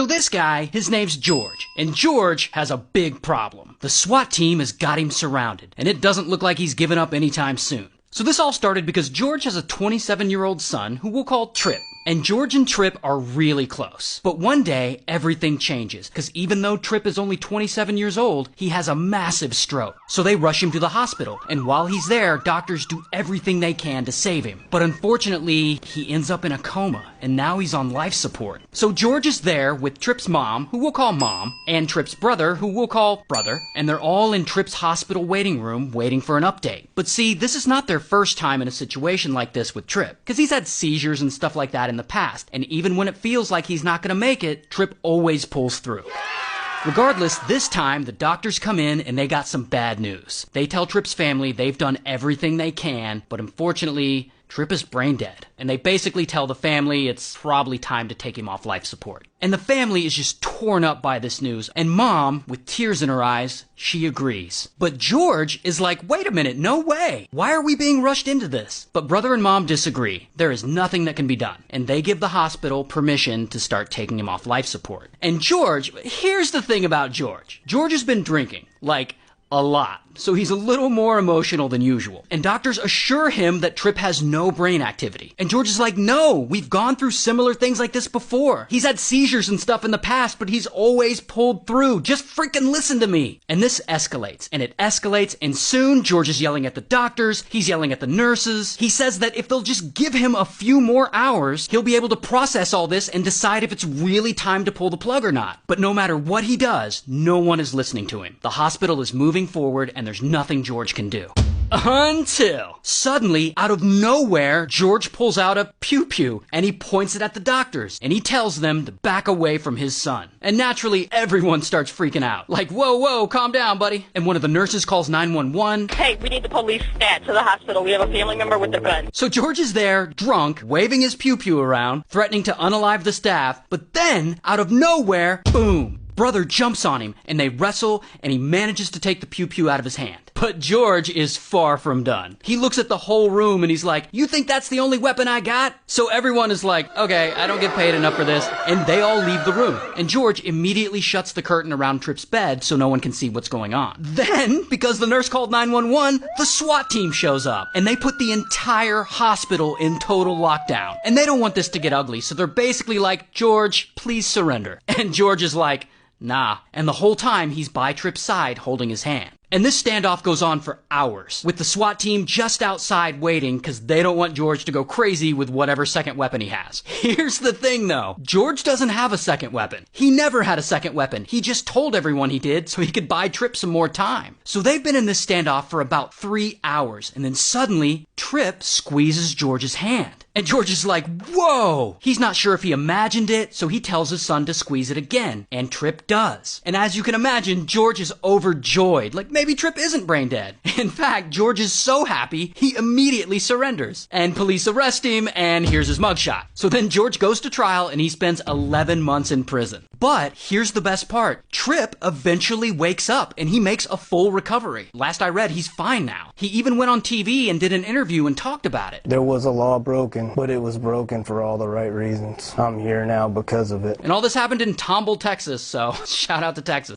So this guy, his name's George, and George has a big problem. The SWAT team has got him surrounded, and it doesn't look like he's giving up anytime soon. So this all started because George has a 27-year-old son who we'll call Trip. And George and Trip are really close. But one day, everything changes, because even though Trip is only 27 years old, he has a massive stroke. So they rush him to the hospital, and while he's there, doctors do everything they can to save him. But unfortunately, he ends up in a coma, and now he's on life support. So George is there with Trip's mom, who we'll call Mom, and Trip's brother, who we'll call Brother, and they're all in Trip's hospital waiting room waiting for an update. But see, this is not their first time in a situation like this with Trip, because he's had seizures and stuff like that in the past, and even when it feels like he's not going to make it, Trip always pulls through. Regardless, this time the doctors come in and they got some bad news. They tell Trip's family they've done everything they can, but unfortunately, Trip is brain dead. And they basically tell the family it's probably time to take him off life support. And the family is just torn up by this news. And Mom, with tears in her eyes, she agrees. But George is like, wait a minute, no way. Why are we being rushed into this? But Brother and Mom disagree. There is nothing that can be done. And they give the hospital permission to start taking him off life support. And George, here's the thing about George. George has been drinking, like, a lot. So he's a little more emotional than usual. And doctors assure him that Trip has no brain activity. And George is like, no, we've gone through similar things like this before. He's had seizures and stuff in the past, but he's always pulled through. Just freaking listen to me. And this escalates, and it escalates, and soon George is yelling at the doctors, he's yelling at the nurses. He says that if they'll just give him a few more hours, he'll be able to process all this and decide if it's really time to pull the plug or not. But no matter what he does, no one is listening to him. The hospital is moving forward, and there's nothing George can do. Until suddenly, out of nowhere, George pulls out a pew-pew and he points it at the doctors and he tells them to back away from his son. And naturally, everyone starts freaking out. Like, whoa, whoa, calm down, buddy. And one of the nurses calls 911. Hey, we need the police stat to the hospital. We have a family member with a gun. So George is there, drunk, waving his pew-pew around, threatening to unalive the staff. But then, out of nowhere, boom! Brother jumps on him, and they wrestle, and he manages to take the pew-pew out of his hand. But George is far from done. He looks at the whole room, and he's like, you think that's the only weapon I got? So everyone is like, okay, I don't get paid enough for this, and they all leave the room. And George immediately shuts the curtain around Trip's bed so no one can see what's going on. Then, because the nurse called 911, the SWAT team shows up, and they put the entire hospital in total lockdown. And they don't want this to get ugly, so they're basically like, George, please surrender. And George is like, nah. And the whole time, he's by Trip's side holding his hand. And this standoff goes on for hours, with the SWAT team just outside waiting because they don't want George to go crazy with whatever second weapon he has. Here's the thing though, George doesn't have a second weapon. He never had a second weapon. He just told everyone he did so he could buy Trip some more time. So they've been in this standoff for about 3 hours, and then suddenly, Trip squeezes George's hand. And George is like, whoa! He's not sure if he imagined it, so he tells his son to squeeze it again, and Trip does. And as you can imagine, George is overjoyed, like maybe Trip isn't brain dead. In fact, George is so happy, he immediately surrenders. And police arrest him, and here's his mugshot. So then George goes to trial, and he spends 11 months in prison. But here's the best part. Trip eventually wakes up, and he makes a full recovery. Last I read, he's fine now. He even went on TV and did an interview and talked about it. There was a law broken, but it was broken for all the right reasons. I'm here now because of it. And all this happened in Tomball, Texas, so shout out to Texas.